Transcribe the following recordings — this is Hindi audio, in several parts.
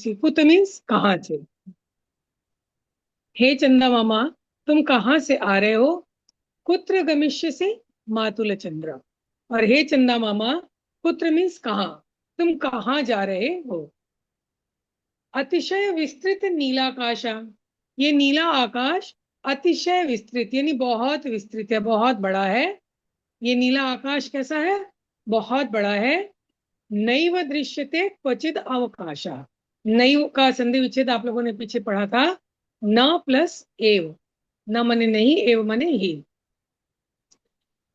गमिष्यसि, कुत मीन्स कहाँ से। हे चंदा मामा तुम कहाँ से आ रहे हो, कुत्र गमिष्यसि मातुल चंद्र। और हे चंदा मामा कुत्र मीन्स कहाँ, तुम कहाँ जा रहे हो। अतिशय विस्तृत नीलाकाशा, ये नीला आकाश अतिशय विस्तृत यानी बहुत विस्तृत है, बहुत बड़ा है। ये नीला आकाश कैसा है, बहुत बड़ा है। नैव दृश्यते क्वचिद अवकाशा, नैव का संधि विच्छेद आप लोगों ने पीछे पढ़ा था, न प्लस एव, न मने नहीं, एव मने ही।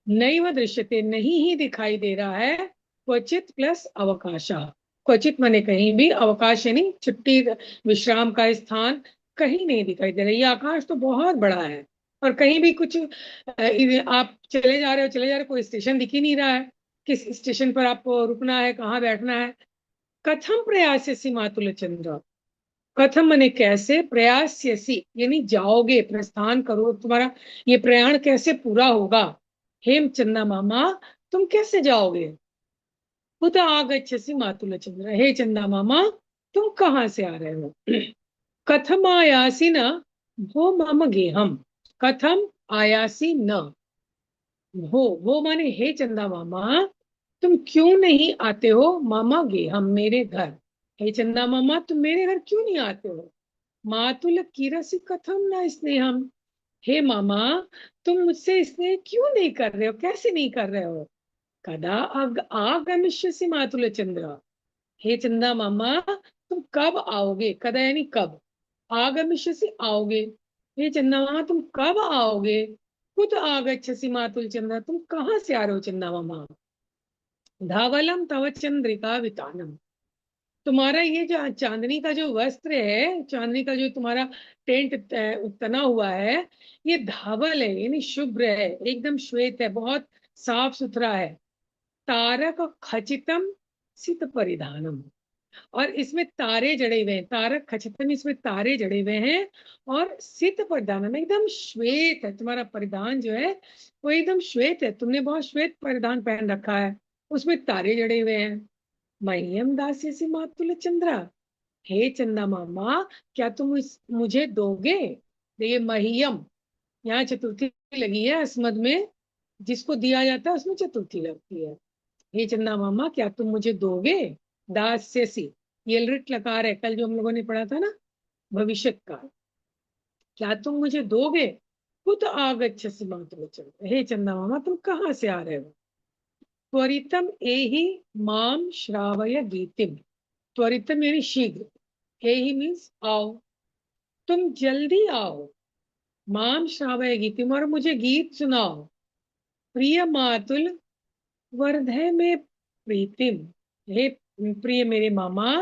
नैव दृश्यते नहीं ही दिखाई दे रहा है, क्वचित प्लस अवकाशा, क्वचित माने कहीं भी, अवकाश यानी छुट्टी विश्राम का स्थान, कहीं नहीं दिखाई दे रहा। ये आकाश तो बहुत बड़ा है और कहीं भी कुछ आप चले जा रहे हो, कोई स्टेशन दिख ही नहीं रहा है, किस स्टेशन पर आपको रुकना है, कहाँ बैठना है। कथम प्रयास्यसि मातुल चंद्र, कथम माने कैसे, प्रयास्यसि यानी जाओगे, प्रस्थान करो, तुम्हारा ये प्रयाण कैसे पूरा होगा। हेमचंदा मामा तुम कैसे जाओगे। कुत आगच्छसि मातुल चंद्र, हे चंदा मामा तुम कहाँ से आ रहे हो। कथम आयासी न भो मम गेहम, कथम आयासी न, वो माने हे चंदा मामा तुम क्यों नहीं आते हो मामा गेहम मेरे घर। हे चंदा मामा तुम मेरे घर क्यों नहीं आते हो। मातुल किरसि कथम न स्नेहम, हे मामा तुम मुझसे स्नेह क्यों नहीं कर रहे हो, कैसे नहीं कर रहे हो। कदा आगमिष्यसि मातुल चंद्र, हे चंदा मामा तुम कब आओगे, कदा यानी कब, आगमिष्यसि आओगे, हे चंदा मामा तुम कब आओगे। कुत आगच्छसि मातुल चंद्र, तुम कहाँ से आ रहे हो चंदा मामा। धावलम तव चंद्रिका वितानम, तुम्हारा ये जो चांदनी का जो वस्त्र है, चांदनी का जो तुम्हारा टेंट तना हुआ है, ये धावल है यानी शुभ्र है, एकदम श्वेत है, बहुत साफ सुथरा है। तारक खचितम सित परिधानम, और इसमें तारे जड़े हुए हैं, तारक खचितम इसमें तारे जड़े हुए हैं। और सित परिधानम एकदम श्वेत है, तुम्हारा परिधान जो है वो एकदम श्वेत है, तुमने बहुत श्वेत परिधान पहन रखा है, उसमें तारे जड़े हुए हैं। मह्यम दास्यसि मातुल चंद्रा, हे चंदा मामा क्या तुम मुझे दोगे। देखिए मह्यम, यहाँ चतुर्थी लगी है अस्मद में, जिसको दिया जाता है उसमें चतुर्थी लगती है। हे चंदा मामा क्या तुम मुझे दोगे। दास्यसि, ये लृट लकार है, कल जो हम लोगों ने पढ़ा था ना भविष्य का, क्या तुम मुझे दोगे। कुत आगच्छसि मातुल चंद्र, हे चंदा मामा तुम कहाँ से आ रहे हो। त्वरितम एहि माम श्रावय गीतिम, त्वरितम यानी शीघ्र, एहि मीन्स आओ, तुम जल्दी आओ। माम श्रावय गीतिम, और मुझे गीत सुनाओ। प्रिय मातुल वर्धय में प्रीतिम, हे प्रिय मेरे मामा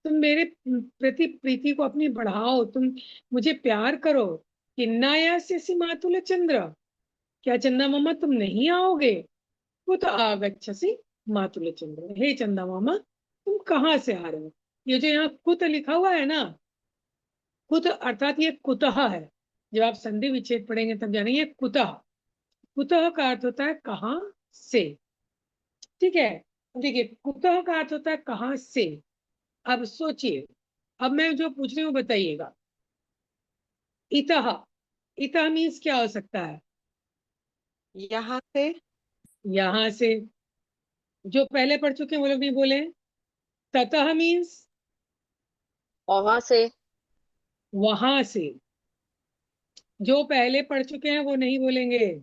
तुम मेरे प्रति प्रीति को अपनी बढ़ाओ, तुम मुझे प्यार करो। किन्नायास्यसि मातुल चंद्र, क्या चंदा मामा तुम नहीं आओगे। कुत आगच्छसि मातुल चंद्र, हे चंदा मामा तुम कहाँ से आ रहे हो। ये जो यहाँ कुत लिखा हुआ है ना, कुत अर्थात ये कुतः है, जब आप संधि विच्छेद पढ़ेंगे तब जानेंगे कुतः। कुतः का अर्थ होता है कहाँ से, ठीक है। देखिए कुतः का अर्थ होता है कहाँ से। अब सोचिए, अब मैं जो पूछ रही हूँ बताइएगा। इतः, इतः मीन्स क्या हो सकता है। यहाँ से। यहाँ से, जो पहले पढ़ चुके हैं वो लोग नहीं बोले। ततः मीन्स वहां से। वहां से, जो पहले पढ़ चुके हैं वो नहीं बोलेंगे।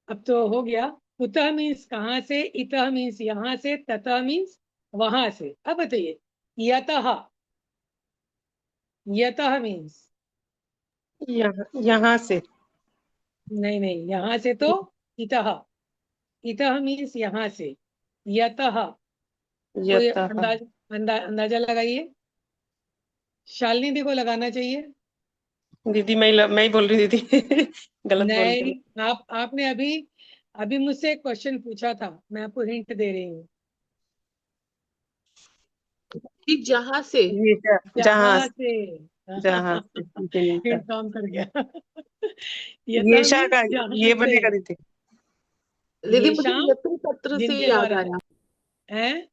अब तो हो गया। कुतः मीन्स कहाँ से, इतः मीन्स यहाँ से, ततः मीन्स वहां से। अब बताइए यतः, यतः मीन्स, यहाँ से। नहीं नहीं यहाँ से तो इतः, इतः मीन्स यहाँ से। यतः, कोई यतः। अंदाजा लगाइए। शालिनी दी को लगाना चाहिए। दीदी मैं ही बोल रही दीदी गलत बोल रही नहीं, आपने अभी अभी मुझसे एक क्वेश्चन पूछा था, मैं आपको हिंट दे रही हूँ। कि जहां से। हूँ। ये जहाँ जहां से। जहाँ से जिनका। हिंट काम कर गया। यथा ये शा मीन्स का, जहां ये से। बनेगा दीदी। दीदी मुझे येषाम यत्र तत्र से जिनके याद द्वारा आया। है।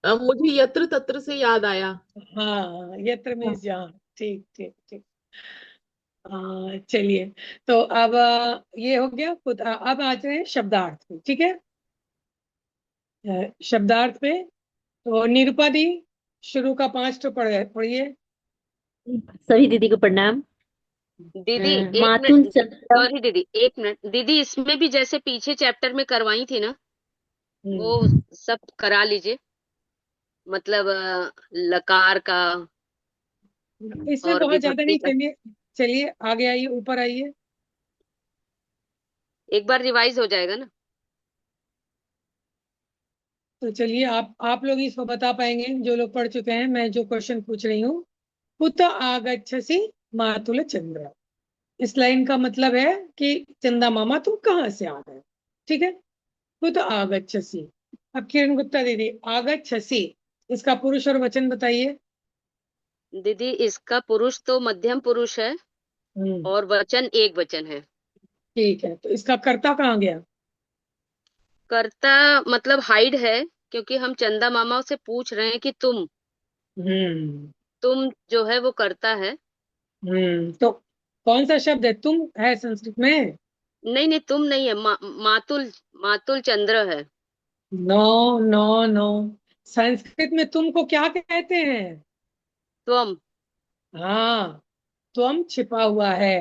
मुझे यत्र तत्र से याद आया। हाँ, यत्र हाँ। मीन्स जहाँ। ठीक ठीक ठीक। चलिए, तो अब ये हो गया खुद। अब आ जाए शब्दार्थ पे, ठीक है। शब्दार्थ पे तो निरुपा दी शुरू का 5 तो पढ़िए। सभी दीदी को प्रणाम। दीदी एक मातुल मिनट, चंद्र। सॉरी दीदी, एक मिनट दीदी, इसमें भी जैसे पीछे चैप्टर में करवाई थी ना, वो हम्म, सब करा लीजिए। मतलब लकार का इसमें और बहुत ज्यादा विभक्ति नहीं। का चलिए चलिए, आगे आइए, ऊपर आइए। एक बार रिवाइज हो जाएगा ना। तो चलिए, आप लोग इसको बता पाएंगे जो लोग पढ़ चुके हैं। मैं जो क्वेश्चन पूछ रही हूँ, कुत आगच्छसि मातुल चंद्र। इस लाइन का मतलब है कि चंदा मामा तुम कहाँ से आ गए। ठीक है, कुत आगच्छसि। अब किरण गुप्ता दीदी, आगच्छसि इसका पुरुष और वचन बताइए। दीदी इसका पुरुष तो मध्यम पुरुष है हम्म, और वचन एक वचन है। ठीक है, तो इसका कर्ता कहाँ गया। कर्ता मतलब हाइड है, क्योंकि हम चंदा मामा से पूछ रहे हैं कि हम्म तुम जो है वो कर्ता है। तो कौन सा शब्द है, तुम है संस्कृत में। नहीं नहीं, तुम नहीं है, मातुल, मातुल चंद्र है। नो नो नो, संस्कृत में तुमको क्या कहते हैं। त्वम। हाँ, त्वम छिपा हुआ है।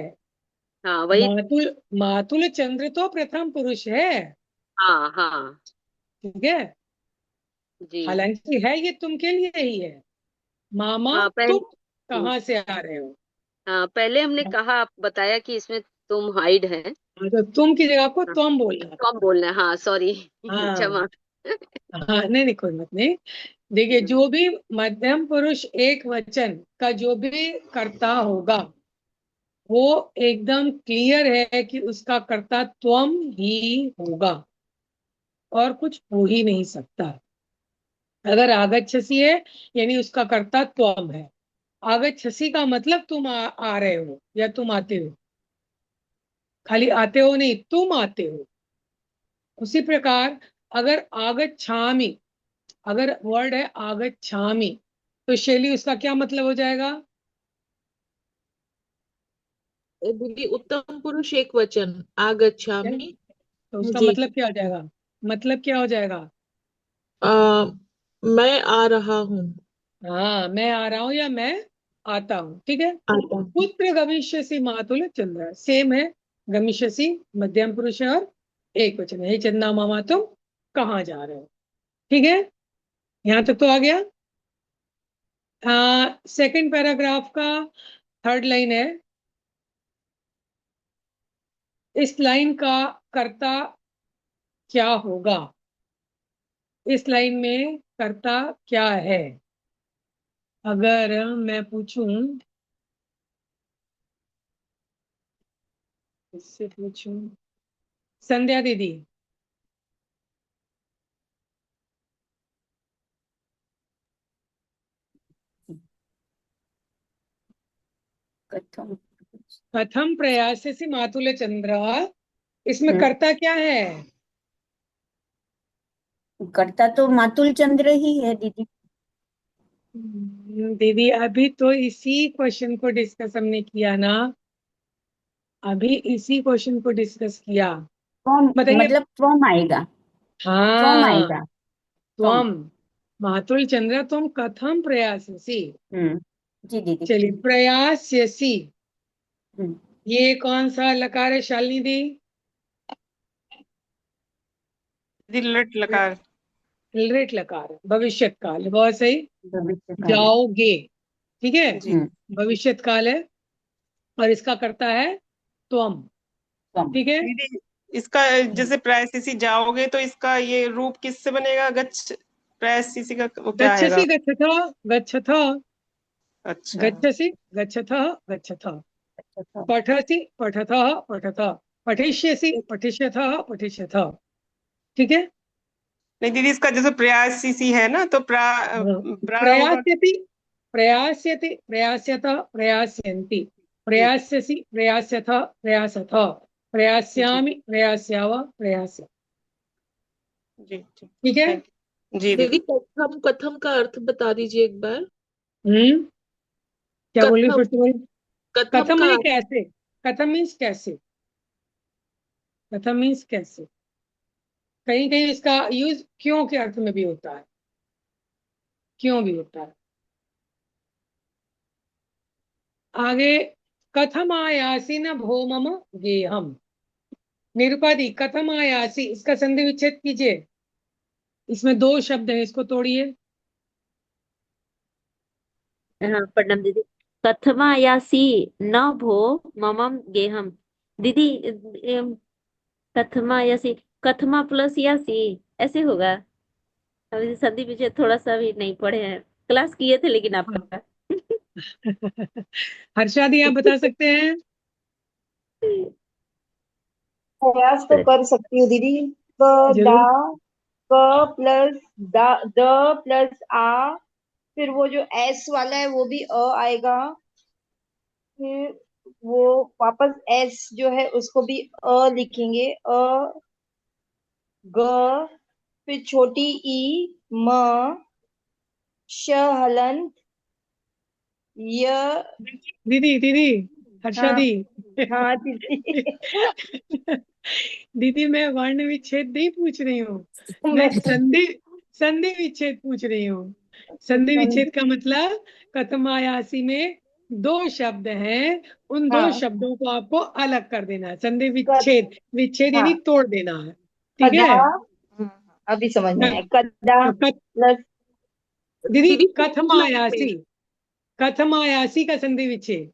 हाँ वही। मातुल, मातुल चंद्र तो प्रथम पुरुष है। हाँ हाँ ठीक है, जी। हालांकि है ये तुम के लिए ही है। मामा हाँ तुम हम्म, कहाँ से आ रहे हो। हाँ पहले हमने कहा, आप बताया कि इसमें तुम हाइड है। हाँ, तो तुम की जगह को हाँ, तुम बोलना था। त्वम बोलना है, हाँ सॉरी। हाँ क्षमा। हाँ, नहीं नहीं, कोई मत नहीं। देखिए, हम्म, जो भी मध्यम पुरुष एक वचन का जो भी कर्ता होगा, वो एकदम क्लियर है कि उसका कर्ता त्वम ही होगा, और कुछ हो ही नहीं सकता। अगर आगच्छसी है, यानी उसका कर्ता त्वम है। आगच्छसी का मतलब तुम आ रहे हो या तुम आते हो। खाली आते हो नहीं, तुम आते हो। उसी प्रकार अगर आगच्छामि, अगर वर्ड है आगच्छामि, तो शैली उसका क्या मतलब हो जाएगा। दीदी उत्तम पुरुष एक वचन है? आगच्छामि। तो उसका जी। मतलब क्या हो जाएगा। मतलब क्या हो जाएगा। आ, मैं आ रहा हूँ। हाँ, मैं आ रहा हूं या मैं आता हूं। ठीक है, आता हूँ। पुत्र गमिष्यसि मातुल चंद्र, सेम है। गमिष्यसि मध्यम पुरुष है और एक वचन है। हे चंदा मामा तुम कहाँ जा रहे हो। ठीक है, यहाँ तक तो आ गया। सेकंड पैराग्राफ का थर्ड लाइन है। इस लाइन का कर्ता क्या होगा। इस लाइन में कर्ता क्या है, अगर मैं पूछूं, इससे पूछूं, संध्या दीदी। कथम। कथम प्रयास से मातुल चंद्र, इसमें हम्म, कर्ता क्या है। करता तो मातुल चंद्र ही है दीदी। दीदी, अभी तो इसी क्वेश्चन को डिस्कस हमने किया ना। अभी इसी क्वेश्चन को डिस्कस किया। त्वम बताइए। मतलब त्वम आएगा। त्वम हाँ, आएगा। त्वम। त्वम मातुल चंद्र तुम कथम प्रयाससी। हम्म। जी दीदी। चलिए, प्रयास्यसी, हम्म। ये कौन सा लकार है शालिनी दी। दीदी लट लकार। लिट लकार है, भविष्यत काल है, बहुत सही। भविष्य काल है। जाओगे, ठीक है, जी। हम्म। भविष्यत काल है, और इसका करता है त्वम। त्वम। ठीक है, दीदी इसका जैसे प्रायसीसी जाओगे तो इसका ये रूप किससे बनेगा, गच्छ। प्रायसीसी का वो क्या आएगा। गच्छसि गच्छथ, गच्छथ, अच्छा। गच्छसि गच्छथ, गच्छथ, अच्छा था। पठसि पठतः पठत, पठिष्यसि पठिष्यथः पठिष्यथ। ठीक है। नहीं दीदी, इसका जैसे प्रयासीसी है ना, तो हाँ, प्रा होगा। प्रयास्यति, प्रयास्यति, प्रयास्यत, प्रयास्यन्ति, जी। प्रयास्यसि प्रयास्यथ प्रयासथ, जी। प्रयास्यामि प्रयास्याव प्रयास्य। जी ठीक। ठीक है। थैंक यू जी दीदी दीदी। कथम कथम का अर्थ बता दीजिए एक बार। क्या बोल रही हूँ, कथम फिर से बोल। कथम कथम का माने कैसे, कथम मीन्स कैसे, कथम मीन्स कैसे। कहीं कहीं इसका यूज क्यों के अर्थ में भी होता है, क्यों भी होता है। आगे, कथम आयासी न भो मम गेहम। निरुपाधि कथम आयासी, इसका संधि विच्छेद कीजिए। इसमें दो शब्द हैं, इसको तोड़िए। हाँ प्रणाम दीदी। कथमायासी न भो ममम गेहम। दीदी कथमायासी, कथमा प्लस यासी ऐसे होगा। अभी संधि पीछे थोड़ा सा भी नहीं पढ़े हैं, क्लास किए थे लेकिन हाँ। आपका। हर्षा दी, आप बता सकते हैं। प्रयास तो कर सकती हूँ दीदी। क दा, जरूर। क प्लस दा, द प्लस आ, फिर वो जो एस वाला है वो भी अ आएगा, फिर वो वापस एस जो है उसको भी अ लिखेंगे, अ, ग, फिर छोटी ई, म, श हलंत, य। दीदी दीदी, हर्षा हाँ दी। हाँ दीदी। दीदी मैं वर्ण विच्छेद नहीं पूछ रही हूँ, मैं मैं संधि, संधि विच्छेद पूछ रही हूँ। संधि विच्छेद का मतलब कथमायासी में दो शब्द हैं, उन दो हाँ शब्दों को आपको अलग कर देना है। संधि क, विच्छेद, विच्छेद यानी हाँ तोड़ देना है। ठीक कदा, है। अभी समझ में आया, क- कदा क- प्लस दीदी दीदी कथमायासी, कथमायासी का संधि विच्छेद।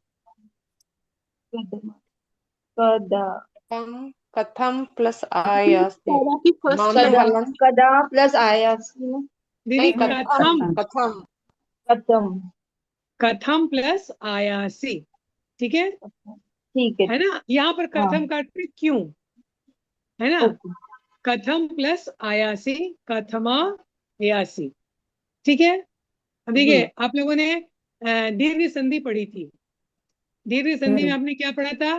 कदा, कथम कथम प्लस आयासी, सारा की म फर्स्ट में कदा, लेटर। हलन। कदा प्लस आया, दीदी नहीं कथम कथम, कथम। कदम। कथम प्लस आयासी। ठीक है। ठीक है। है ना, यहाँ पर हाँ कथम का अर्थ क्यों, है ना। ओके। कथम प्लस आयासी, कथमा यासी। ठीक है। अब देखिए, जी आप लोगों ने दीर्घ संधि पढ़ी थी। दीर्घ संधि में आपने क्या पढ़ा था।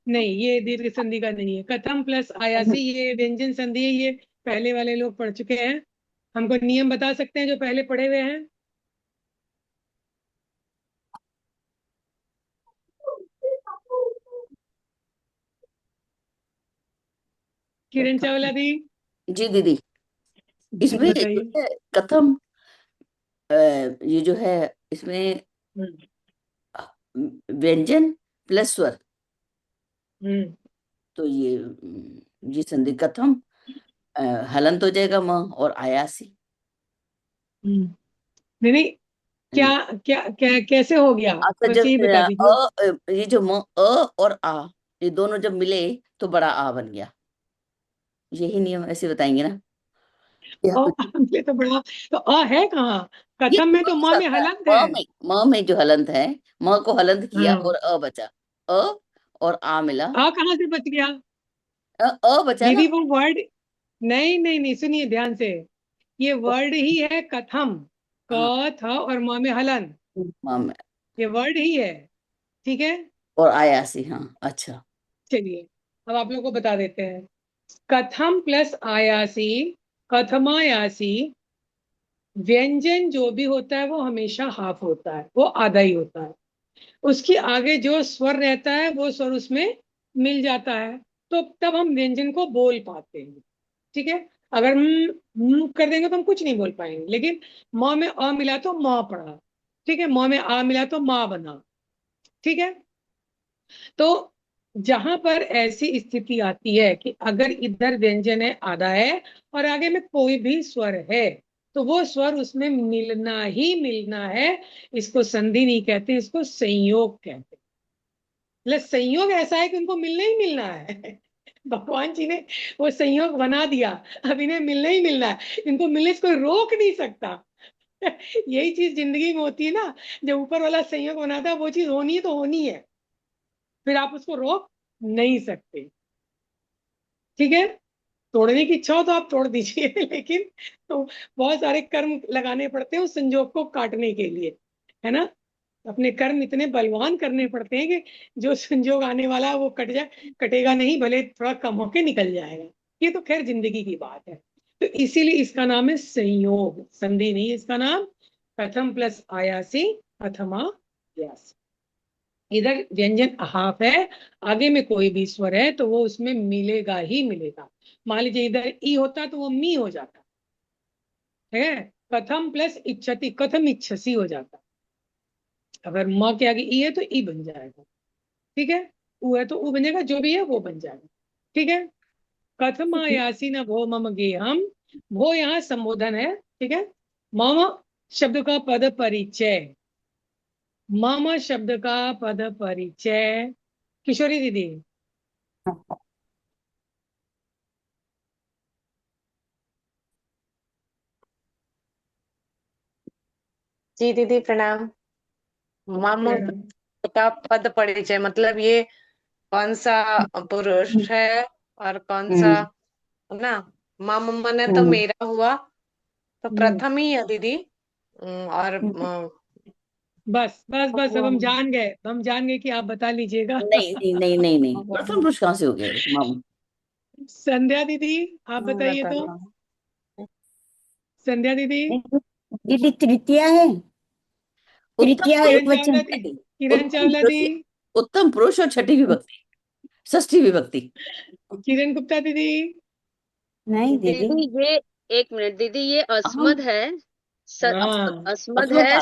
नहीं, ये दीर्घ संधि का नहीं है। कथम प्लस आयासी ये व्यंजन संधि है, ये पहले वाले लोग पढ़ चुके हैं। हमको नियम बता सकते हैं जो पहले पढ़े हुए हैं। किरण कथम। चावला दी। जी दीदी, इसमें जो बताइए। है कथम, ये जो है इसमें हम्म। व्यंजन प्लस स्वर, हम्म। तो ये संधि कथम, हलंत हो जाएगा म और आयासी। हम्म। नहीं नहीं, क्या, हम्म, क्या क्या कैसे हो गया, अच्छा बस जब यही बता दीजिए। ये जो म और आ, ये दोनों जब मिले तो बड़ा आ बन गया। यही नियम ऐसे बताएंगे ना। ये तो बड़ा, तो है कहाँ, ये कथम म में तो के माँ साथ में था, हलंत है। म में जो हलंत है, म को हलंत किया हाँ। और अ बचा। अ और आ मिला, कहाँ से बच गया। बचा ना। दीदी वो वर्ड, नहीं नहीं नहीं, सुनिए ध्यान से। ये वर्ड ही है कथम, हाँ, क था और माँ में हलन, म में ये वर्ड ही है। ठीक है। और आयासी, हाँ अच्छा। चलिए, अब आप लोग को बता देते हैं। कथम प्लस आयासी, कथमायासी। व्यंजन जो भी होता है वो हमेशा हाफ होता है, वो आधा ही होता है। उसके आगे जो स्वर रहता है वो स्वर उसमें मिल जाता है, तो तब हम व्यंजन को बोल पाते हैं। ठीक है। अगर कर देंगे तो हम कुछ नहीं बोल पाएंगे, लेकिन म में अ मिला तो माँ पढ़ा। ठीक है। म में आ मिला तो माँ बना। ठीक है। तो जहां पर ऐसी स्थिति आती है कि अगर इधर व्यंजन है आधा है और आगे में कोई भी स्वर है, तो वो स्वर उसमें मिलना ही मिलना है। इसको संधि नहीं कहते, इसको संयोग कहते हैं। मतलब संयोग ऐसा है कि उनको मिलना ही मिलना है। भगवान जी ने वो संयोग बना दिया, अब इन्हें मिलना ही मिलना है, इनको मिलने से कोई रोक नहीं सकता। यही चीज जिंदगी में होती है ना, जब ऊपर वाला संयोग बनाता है वो चीज होनी है तो होनी है, फिर आप उसको रोक नहीं सकते। ठीक है। तोड़ने की इच्छा हो तो आप तोड़ दीजिए, लेकिन तो बहुत सारे कर्म लगाने पड़ते हैं उस संजोग को काटने के लिए, है ना। अपने कर्म इतने बलवान करने पड़ते हैं कि जो संजोग आने वाला है वो कट जाए, कटेगा नहीं, भले थोड़ा कम होके निकल जाएगा। ये तो खैर जिंदगी की बात है। तो इसीलिए इसका नाम है संयोग, संधि नहीं, इसका नाम कथम प्लस आयासी, अथमा यासी। इधर व्यंजन हाफ है, आगे में कोई भी स्वर है तो वो उसमें मिलेगा ही मिलेगा। मान लीजिए इधर ई होता तो वो मी हो जाता है, कथम प्लस इच्छति, कथम इच्छसी हो जाता। अगर म के आगे ई है तो ई बन जाएगा, ठीक है। उ है तो उ बनेगा, जो भी है वो बन जाएगा, ठीक है। कथमायासी न भो मम गेहम, भो यहाँ संबोधन है, ठीक है। मम शब्द का पद परिचय, मम शब्द का पद परिचय, किशोरी दीदी। जी दीदी प्रणाम। मम का पद परिचय मतलब ये कौन सा पुरुष है और कौन सा, है ना। मम मने तो मेरा हुआ, तो प्रथम ही है दीदी। और बस बस बस, अब हम जान गए, हम जान गए कि आप बता लीजिएगा। नहीं नहीं नहीं नहीं नहीं, प्रथम पुरुष कहाँ से हो गया मामू? संध्या दीदी आप बताइए तो, संध्या दीदी। दीदी तृतीया है, तृतीया एक किरण वचन। चावला दी, किरण चावला दी, उत्तम पुरुष और छठी विभक्ति, षष्ठी विभक्ति। किरण गुप्ता दीदी। नहीं दीदी, दीदी ये, एक मिनट दीदी, ये अस्मद है, हाँ अस्मद अस्मद है, आ-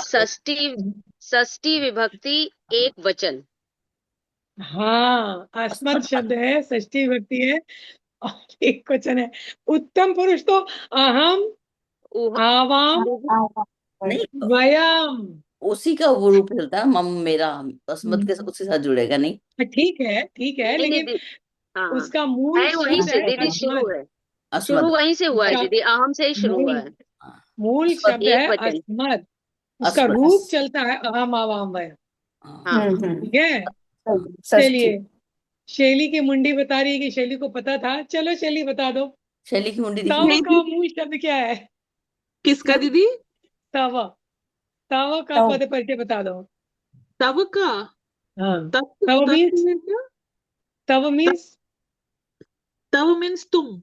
षष्ठी विभक्ति एक वचन। हाँ, अस्मत् अस्मद शब्द है, षष्ठी विभक्ति है और एक वचन है। उत्तम पुरुष तो अहम, उह- आवाम, नहीं, वयम। उसी का वो रूप चलता है मम मेरा, अस्मद के उसके साथ जुड़ेगा नहीं। ठीक है, ठीक है, नहीं लेकिन दीदी, हाँ उसका मूल है वहीं शब्द से है दीदी, शुरू अस्मत्। है, शुरू अस्मद, वहीं से हुआ है उसका दीदी, अहम से ही शुरू हुआ मूल है। मूल अस्मद, शब्द एक है वचन। अस्मत्, उसका अस्मद। रूप चलता है अहम, आवाम, वयम, हाँ, हाँ ठीक है। षष्ठी। चलिए, शैली की मुंडी बता रही है कि शैली को पता था। चलो शैली बता दो, शैली की मुंडी तव दिखी। का मूल शब्द क्या है? किसका दीदी? तव, तव का तव। पद परिचय बता दो। तब का? हाँ, तब तव तब मीन्स, है क्या? तव मीन्स तब मीन्स तुम,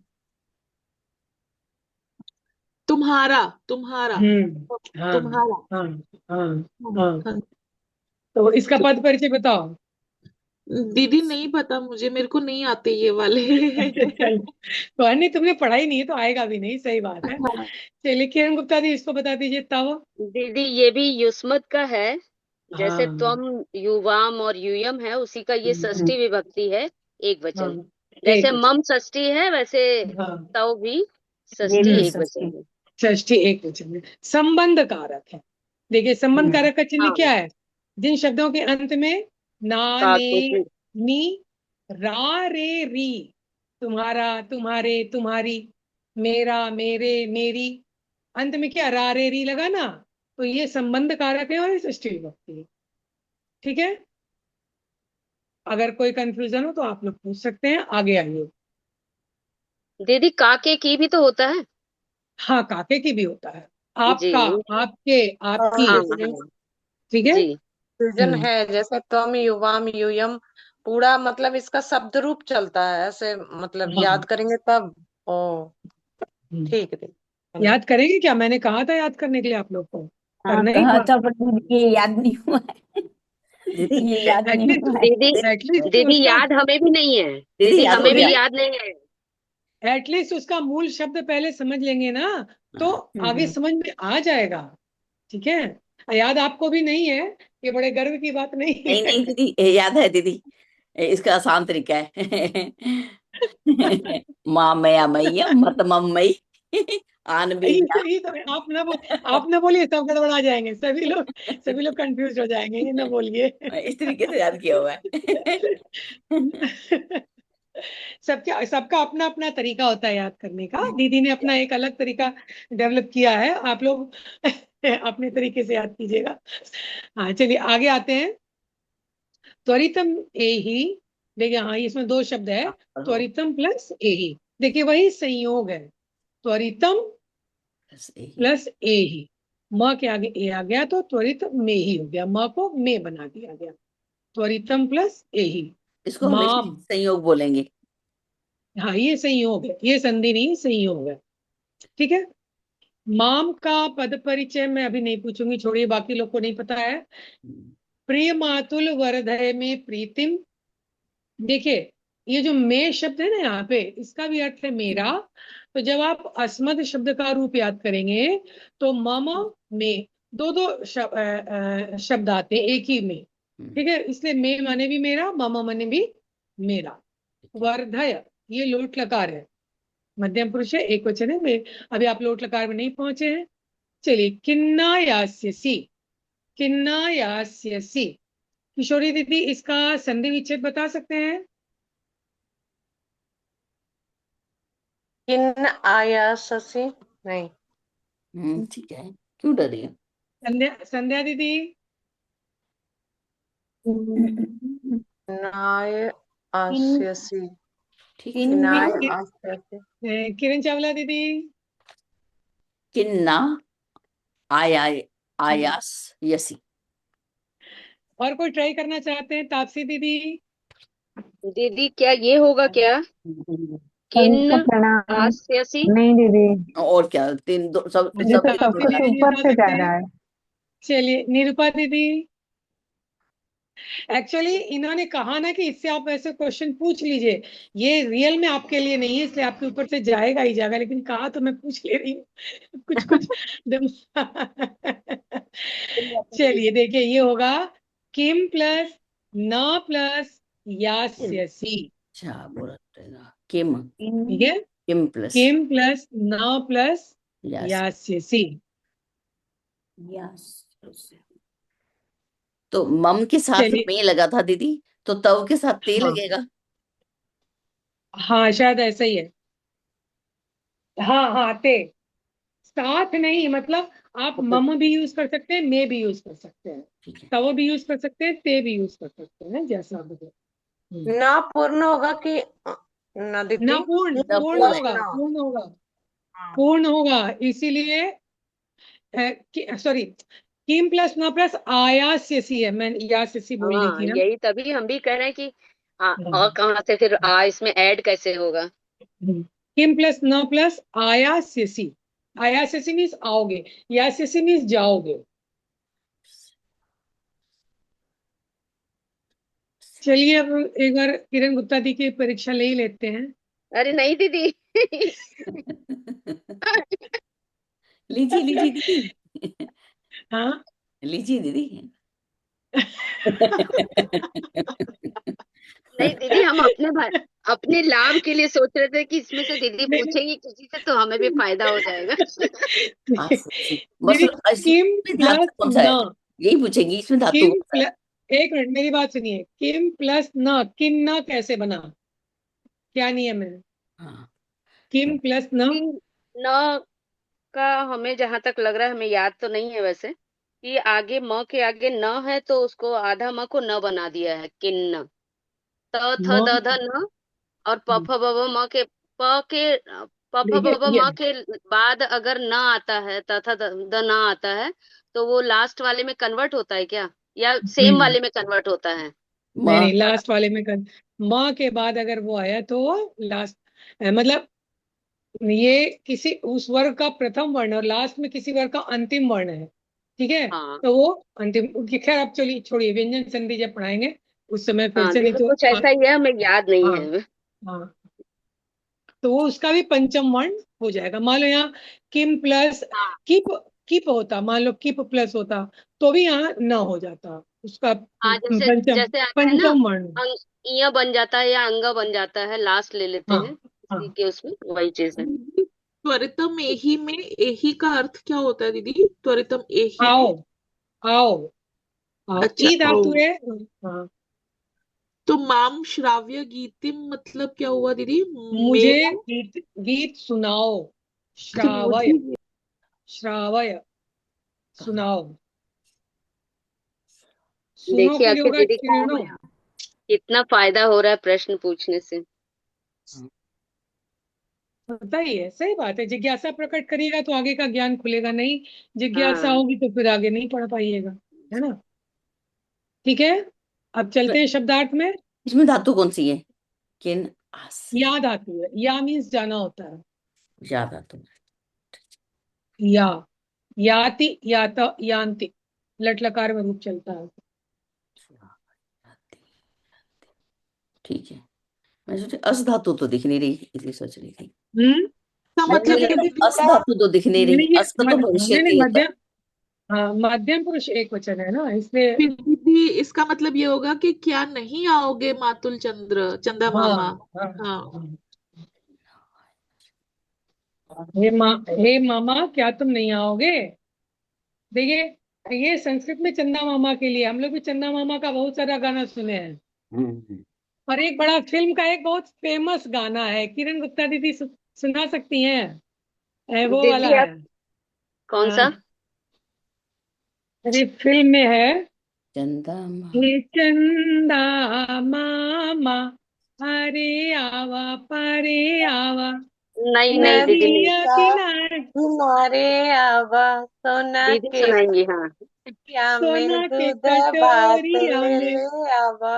तुम्हारा, तुम्हारा, हाँ तुम्हारा। हाँ हाँ हाँ, हाँ। हाँ। तो इसका पद परिचय बताओ। दीदी नहीं पता मुझे, मेरे को नहीं आते ये वाले। चलो, तो नहीं, तुमने पढ़ाई नहीं है तो आएगा भी नहीं, सही बात है। चलिए किरण गुप्ता जी इसको बता दीजिए, तव। दीदी, ये भी युष्मत का है, जैसे हाँ त्वम, युवाम और यूयम है, उसी का ये षष्ठी विभक्ति है, एक हाँ, वचन। जैसे एक मम षष्ठी है, वैसे हाँ, तव भी ये षष्ठी भी एक वचन षष्ठी। है। षष्ठी एक वचन में संबंध कारक है। देखिए, संबंध कारक का चिन्ह हाँ, क्या है? जिन शब्दों के अंत में ना, का ने, को नी, रा, रे, री, तुम्हारा, तुम्हारे, तुम्हारी, मेरा, मेरे, मेरी, अंत में क्या रा, रे, री लगा ना, तो ये संबंध कारक है और ये षष्ठी विभक्ति है, ठीक है। अगर कोई कंफ्यूजन हो तो आप लोग पूछ सकते हैं, आगे आइए। दीदी, काके की भी तो होता है। हाँ, काके की भी होता है, जी, आपका, आपके, आपकी, हाँ दीदी हाँ, ठीक है। जी फ्यूजन है, जैसे त्वम युवाम यूयम, पूरा मतलब इसका शब्द रूप चलता है ऐसे, मतलब हाँ, याद करेंगे तब। ओ हम्म। ठीक है दीदी। याद करेंगे क्या? मैंने कहा था याद करने के लिए आप लोग को, हाँ करना ही कहा था। था, पर मुझे ये याद नहीं हुआ है। दीदी ये याद नहीं एटलीस्ट, हुआ है। दीदी, एटलीस्ट दीदी उसका, याद हमें भी नहीं है, दीदी दीदी याद हो हमें भी गया। याद नहीं है। एटलीस्ट उसका मूल शब्द पहले समझ लेंगे ना, तो हाँ, आगे समझ में आ जाएगा, ठीक है। याद आपको भी नहीं है, ये बड़े गर्व की बात नहीं नहीं है। नहीं दीदी, याद है दीदी, इसका आसान तरीका है। माँ मैया मैया मत मम्मई आन भी ये तो आप ना बोलिए, सब गड़बड़ा जाएंगे, सभी लोग कंफ्यूज हो जाएंगे, ये ना बोलिए। इस तरीके से याद किया हुआ है। सबका अपना अपना तरीका होता है याद करने का। दीदी ने अपना एक अलग तरीका डेवलप किया है, आप लोग अपने तरीके से याद कीजिएगा। हाँ, चलिए आगे आते हैं। त्वरितम एहि, देखिए, हाँ इसमें दो शब्द है, त्वरितम प्लस एहि। देखिए वही संयोग है, त्वरितम प्लस एहि, म के आगे ए आ गया तो त्वरित में ही हो गया, म को में बना दिया गया, त्वरितम प्लस एहि। इसको हम माम, संयोग बोलेंगे। हाँ ये संयोग है, ये संधि नहीं संयोग है। ठीक है। माम का पद परिचय मैं अभी नहीं पूछूंगी, छोड़िए, बाकी लोग को नहीं पता है। प्रिय मातुल वरदय में प्रीतिम। देखिए, ये जो मे शब्द है ना यहाँ पे, इसका भी अर्थ है मेरा। तो जब आप अस्मद शब्द का रूप याद करेंगे तो मम में दो दो शब्द आते हैं एक ही में। ठीक है, इसलिए मे माने भी मेरा, मम माने भी मेरा। वर्धय, ये लोट लकार है, मध्यम पुरुष है, एक वचन है। मैं अभी आप लोट लकार में नहीं पहुंचे हैं। चलिए, किन्ना यास्यसि, किन्ना यास्यसि। किशोरी दीदी, इसका संधि विच्छेद बता सकते हैं? किन आयाससी नहीं। ठीक है, क्यों डर रही हो? संध्या, संध्या दीदी। नाय आस्यसी, ठीक है। नाय कि- आस्यसी। किरण चावला दीदी। किन्ना आया आयास यसी। और कोई ट्राई करना चाहते हैं? तापसी दीदी। दीदी क्या ये होगा क्या? सभी को किन प्रणाम। आस्यसी। नहीं दीदी, और क्या, तीन दो सब मुझे सब तो एक सब में कुछ बात है। ऊपर से जा रहा है। चलिए, निरूपा दीदी। एक्चुअली इन्होंने कहा ना कि इससे आप ऐसे क्वेश्चन पूछ लीजिए, ये रियल में आपके लिए नहीं है, इसलिए आपके ऊपर से जाएगा ही जाएगा, लेकिन कहा तो मैं पूछ ले रही हूँ कुछ कुछ चलिए देखिए, ये होगा किम प्लस न प्लस यास्यसि। अच्छा, बोल रहेगा किम, ठीक है, किम प्लस किम प्लस न प्लस यास। यास्यसि। तो मम के साथ चलिए, में लगा था दीदी, तो तव के साथ ते हाँ लगेगा। हाँ शायद ऐसा ही है। हाँ हाँ, ते साथ नहीं, मतलब आप मम भी यूज कर सकते हैं, मे भी यूज कर सकते हैं, ठीक है। तव भी यूज कर सकते हैं, ते भी यूज कर सकते हैं, जैसा आप बोले। ना पूर्ण होगा कि ना दीदी? ना पूर्ण, न पूर्ण पूर्ण होगा, ना। पूर्ण होगा, हाँ। पूर्ण होगा, इसीलिए सॉरी, किम प्लस न प्लस आयास्यसि है, मैं यास्यसि बोल ली हाँ, थी ना। यही तभी हम भी कह रहे हैं कि हाँ। कहाँ से फिर इसमें ऐड कैसे होगा? किम प्लस न प्लस आयास्यसि। आयास्यसि मीन्स आओगे, यास्यसि मीन्स जाओगे। चलिए, अब एक बार किरण गुप्ता दी की परीक्षा ले ही लेते हैं। अरे नहीं दीदी लीजिए लीजिए दीदी, हाँ लीजिए दीदी। नहीं दीदी, हम अपने लाभ के लिए सोच रहे थे कि इसमें से दीदी नहीं, पूछेंगी किसी से तो हमें भी फायदा हो जाएगा हाँ, दीदी, मतलब किम इसमें प्लस धातु कौन सा है, न, यही पूछेंगी, इसमें धातु किम कौन सा है। प्लस, एक मिनट मेरी बात सुनिए, किम प्लस न, किन्ना कैसे बना, क्या नियम है? हाँ, किम प्लस न। लेकिन न का हमें जहां तक लग रहा है, हमें याद तो नहीं है वैसे, कि आगे म के आगे न है तो उसको आधा म को न बना दिया है, किन्न। त थ द ध न, और प फ ब भ म के प के प फ ब ब देखिए, म के बाद अगर न आता है, त थ द न आता है, तो वो लास्ट वाले में कन्वर्ट होता है क्या, या सेम वाले में कन्वर्ट होता है? नहीं माँ नहीं, लास्ट वाले में कर, माँ के बाद अगर वो आया तो वो लास्ट, मतलब ये किसी उस वर्ग का प्रथम वर्ण और लास्ट में किसी वर्ग का अंतिम वर्ण है। ठीक है, हाँ तो वो अंतिम, खैर आप चलिए छोड़िए, व्यंजन संधि जब पढ़ाएंगे उस समय फिर हाँ से, नहीं दीदी, तो कुछ ऐसा ही है, हमें याद नहीं हाँ है। हाँ, तो वो उसका भी पंचम वर्ण हो जाएगा। मान लो यहाँ किम प्लस हाँ किप, किप होता, मान लो किप प्लस होता तो भी यहाँ न हो जाता, उसका हाँ, जैसे पंचम, जैसे आता है ना, पंचम वर्ण। इया बन जाता है या अंगा बन जाता है, लास्ट ले लेते हाँ हैं इसी हाँ, के, उसमें वही चीज है। त्वरितम एही में एही का अर्थ क्या होता है दीदी? त्वरितम एही आओ, में? आओ, आओ, अच्छा, ई ओ। धातु है। हाँ, तो माम श्राव्य गीतिम मतलब क्या हुआ दीदी? मुझे मेरा गीत, गीत सुनाओ, तो श्रावय, मुझे श्रावय, सुनाओ। सुनो देखिए के लिए आखिर होगा दीदी किरणो। कितना फायदा हो रहा है प्रश्न पूछने से। पता ही है, सही बात है, जिज्ञासा प्रकट करिएगा तो आगे का ज्ञान खुलेगा, नहीं जिज्ञासा हाँ होगी तो फिर आगे नहीं पढ़ पाइएगा, है ना। ठीक है, अब चलते हैं शब्दार्थ में। इसमें धातु कौन सी है? किन आस याद आती है, या मीन्स जाना होता है, याद आता है। या, याति यात यान्ति, लट लकार में रूप चलता है। ठीक है, मैं सोची अस धातु तो दिख नहीं रही, इसलिए सोच रही थी। इसका मुझे मतलब ये लगा दीदी अस धातु तो दिख नहीं नहीं, रही, ये अस तो भविष्य नहीं, है तो। मध्यम, हाँ मध्यम पुरुष एक वचन है ना, इसलिए। फिर दीदी इसका मतलब ये होगा कि क्या नहीं आओगे मातुल चंद्र, चंदा हाँ मामा? हाँ हाँ। हाँ। हे मामा क्या तुम नहीं आओगे? देखिए, ये संस्कृत में चंदा मामा के लिए, हम लोग भी चंदा मामा का बहुत सारा गाना सुने हैं। और एक बड़ा फिल्म का एक बहुत फेमस गाना है, किरण गुप्ता दीदी सुना सकती हैं? वो वाला दीदी है। आप कौन सा? अरे फिल्म में है, चंदा हे चंदा मामा अरे आवा परे आवा नहीं नहीं दीदी नहीं, नदिया किनारे, तुम्हारे आवा सोना दीदी के सुनाएंगी हाँ। क्या में सोना के दूध भात कटोरिया ले में। ले आवा।